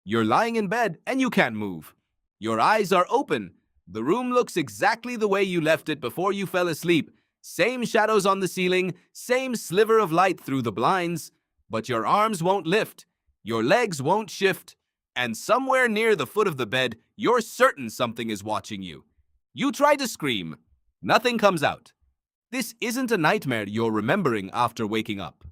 You're lying in bed and you can't move. Your eyes are open. The room looks exactly the way you left it before you fell asleep. Same shadows on the ceiling, same sliver of light through the blinds, but your arms won't lift, your legs won't shift, and somewhere near the foot of the bed, you're certain something is watching you. You try to scream. Nothing comes out. This isn't a nightmare you're remembering after waking up.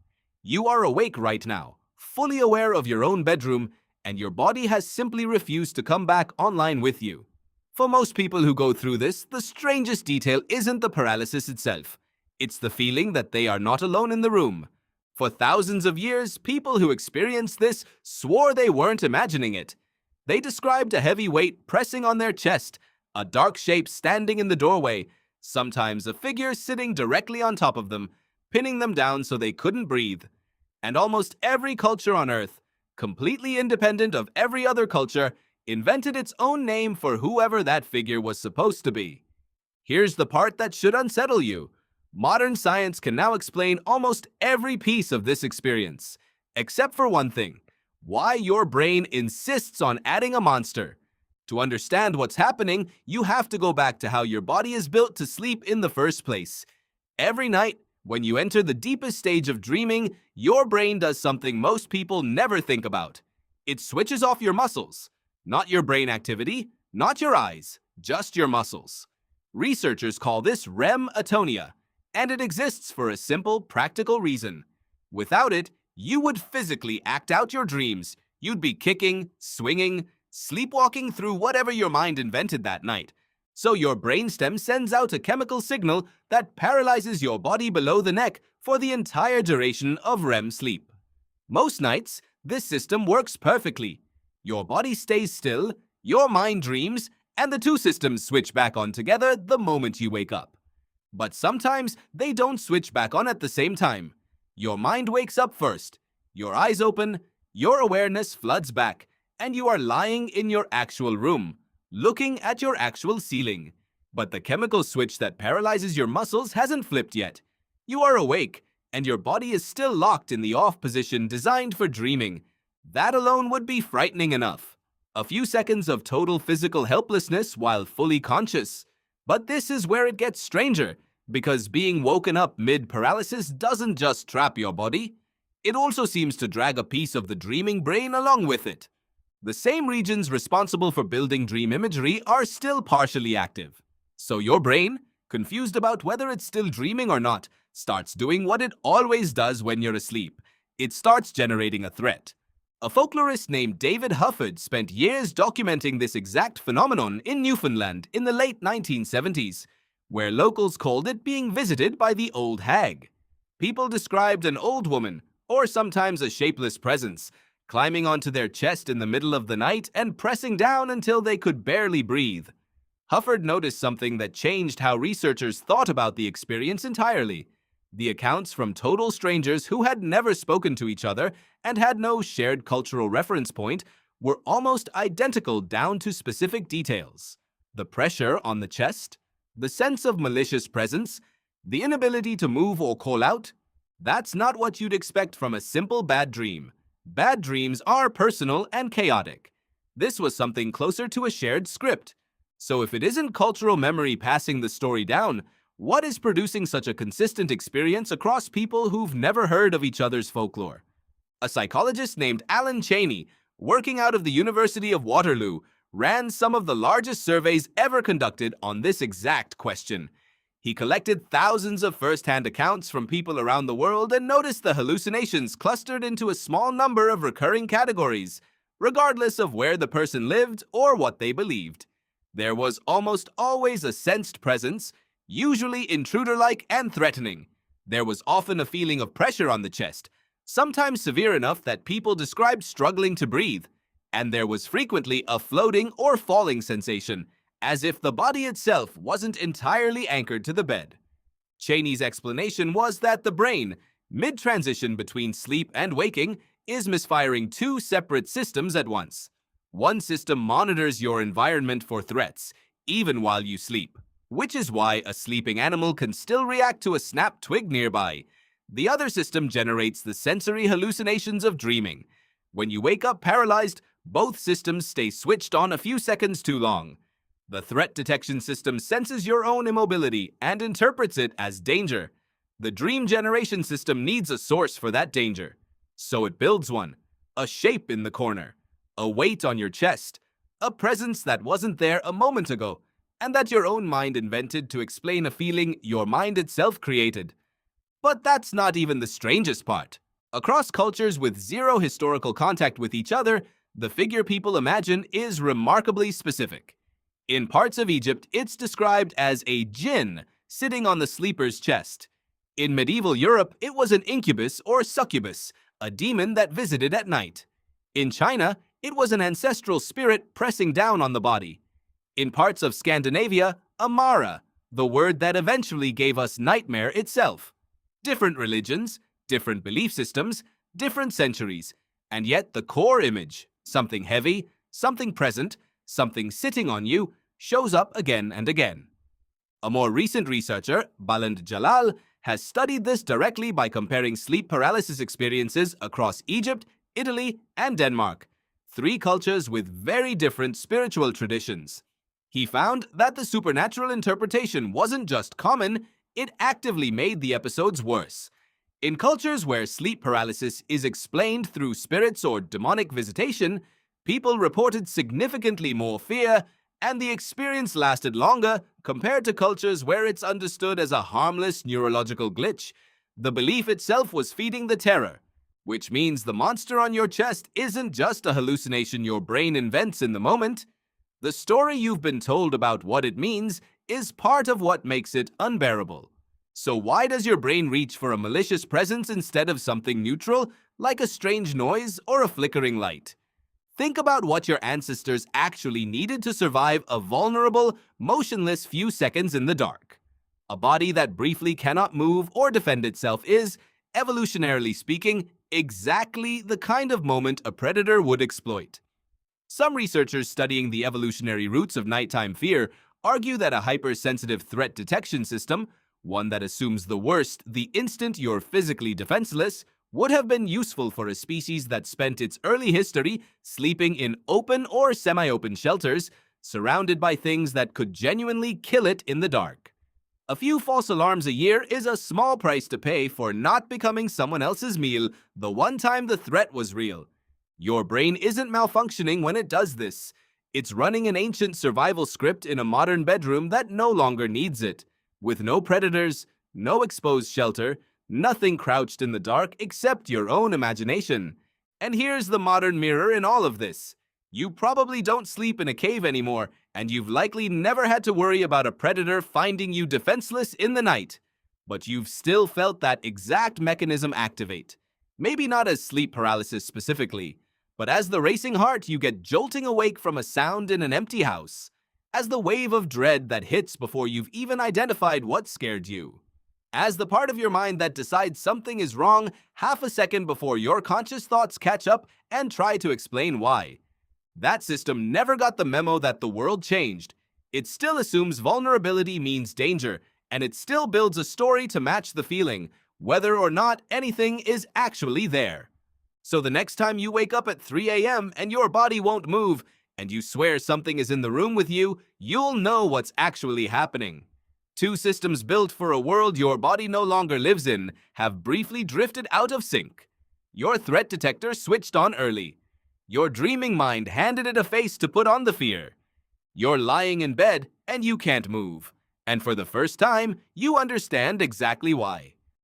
You are awake right now, fully aware of your own bedroom, and your body has simply refused to come back online with you. For most people who go through this, the strangest detail isn't the paralysis itself. It's the feeling that they are not alone in the room. For thousands of years, people who experienced this swore they weren't imagining it. They described a heavy weight pressing on their chest, a dark shape standing in the doorway, sometimes a figure sitting directly on top of them, pinning them down so they couldn't breathe. And almost every culture on Earth, completely independent of every other culture, invented its own name for whoever that figure was supposed to be. Here's the part that should unsettle you. Modern science can now explain almost every piece of this experience, except for one thing: why your brain insists on adding a monster. To understand what's happening, you have to go back to how your body is built to sleep in the first place. Every night, when you enter the deepest stage of dreaming, your brain does something most people never think about. It switches off your muscles. Not your brain activity, not your eyes, just your muscles. Researchers call this REM atonia, and it exists for a simple, practical reason. Without it, you would physically act out your dreams. You'd be kicking, swinging, sleepwalking through whatever your mind invented that night. So your brainstem sends out a chemical signal that paralyzes your body below the neck for the entire duration of REM sleep. Most nights, this system works perfectly. Your body stays still, your mind dreams, and the two systems switch back on together the moment you wake up. But sometimes they don't switch back on at the same time. Your mind wakes up first, your eyes open, your awareness floods back, and you are lying in your actual room, looking at your actual ceiling. But the chemical switch that paralyzes your muscles hasn't flipped yet. You are awake, and your body is still locked in the off position designed for dreaming. That alone would be frightening enough. A few seconds of total physical helplessness while fully conscious. But this is where it gets stranger, because being woken up mid-paralysis doesn't just trap your body. It also seems to drag a piece of the dreaming brain along with it. The same regions responsible for building dream imagery are still partially active. So your brain, confused about whether it's still dreaming or not, starts doing what it always does when you're asleep. It starts generating a threat. A folklorist named David Hufford spent years documenting this exact phenomenon in Newfoundland in the late 1970s, where locals called it being visited by the old hag. People described an old woman, or sometimes a shapeless presence, climbing onto their chest in the middle of the night and pressing down until they could barely breathe. Hufford noticed something that changed how researchers thought about the experience entirely. The accounts from total strangers who had never spoken to each other and had no shared cultural reference point were almost identical down to specific details. The pressure on the chest, the sense of malicious presence, the inability to move or call out. That's not what you'd expect from a simple bad dream. Bad dreams are personal and chaotic. This was something closer to a shared script. So if it isn't cultural memory passing the story down, what is producing such a consistent experience across people who've never heard of each other's folklore? A psychologist named Alan Cheney, working out of the University of Waterloo, ran some of the largest surveys ever conducted on this exact question. He collected thousands of first-hand accounts from people around the world and noticed the hallucinations clustered into a small number of recurring categories, regardless of where the person lived or what they believed. There was almost always a sensed presence, usually intruder-like and threatening. There was often a feeling of pressure on the chest, sometimes severe enough that people described struggling to breathe, and there was frequently a floating or falling sensation, as if the body itself wasn't entirely anchored to the bed. Cheney's explanation was that the brain, mid-transition between sleep and waking, is misfiring two separate systems at once. One system monitors your environment for threats, even while you sleep, which is why a sleeping animal can still react to a snapped twig nearby. The other system generates the sensory hallucinations of dreaming. When you wake up paralyzed, Both systems stay switched on a few seconds too long. The threat detection system senses your own immobility and interprets it as danger. The dream generation system needs a source for that danger. So it builds one, a shape in the corner, a weight on your chest, a presence that wasn't there a moment ago, and that your own mind invented to explain a feeling your mind itself created. But that's not even the strangest part. Across cultures with zero historical contact with each other, the figure people imagine is remarkably specific. In parts of Egypt, it's described as a jinn sitting on the sleeper's chest. In medieval Europe, it was an incubus or succubus, a demon that visited at night. In China, it was an ancestral spirit pressing down on the body. In parts of Scandinavia, a mara, the word that eventually gave us nightmare itself. Different religions, different belief systems, different centuries, and yet the core image, something heavy, something present, something sitting on you, shows up again and again. A more recent researcher, Baland Jalal, has studied this directly by comparing sleep paralysis experiences across Egypt, Italy, and Denmark, three cultures with very different spiritual traditions. He found that the supernatural interpretation wasn't just common, it actively made the episodes worse. In cultures where sleep paralysis is explained through spirits or demonic visitation, people reported significantly more fear, and the experience lasted longer compared to cultures where it's understood as a harmless neurological glitch. The belief itself was feeding the terror, which means the monster on your chest isn't just a hallucination your brain invents in the moment. The story you've been told about what it means is part of what makes it unbearable. So why does your brain reach for a malicious presence instead of something neutral, like a strange noise or a flickering light? Think about what your ancestors actually needed to survive a vulnerable, motionless few seconds in the dark. A body that briefly cannot move or defend itself is, evolutionarily speaking, exactly the kind of moment a predator would exploit. Some researchers studying the evolutionary roots of nighttime fear argue that a hypersensitive threat detection system, one that assumes the worst the instant you're physically defenseless, would have been useful for a species that spent its early history sleeping in open or semi-open shelters, surrounded by things that could genuinely kill it in the dark. A few false alarms a year is a small price to pay for not becoming someone else's meal the one time the threat was real. Your brain isn't malfunctioning when it does this. It's running an ancient survival script in a modern bedroom that no longer needs it, with no predators, no exposed shelter, nothing crouched in the dark except your own imagination. And here's the modern mirror in all of this. You probably don't sleep in a cave anymore, and you've likely never had to worry about a predator finding you defenseless in the night. But you've still felt that exact mechanism activate. Maybe not as sleep paralysis specifically, but as the racing heart you get jolting awake from a sound in an empty house, as the wave of dread that hits before you've even identified what scared you. As the part of your mind that decides something is wrong half a second before your conscious thoughts catch up and try to explain why. That system never got the memo that the world changed. It still assumes vulnerability means danger, and it still builds a story to match the feeling, whether or not anything is actually there. So the next time you wake up at 3 a.m. and your body won't move, and you swear something is in the room with you, you'll know what's actually happening. Two systems built for a world your body no longer lives in have briefly drifted out of sync. Your threat detector switched on early. Your dreaming mind handed it a face to put on the fear. You're lying in bed and you can't move. And for the first time, you understand exactly why.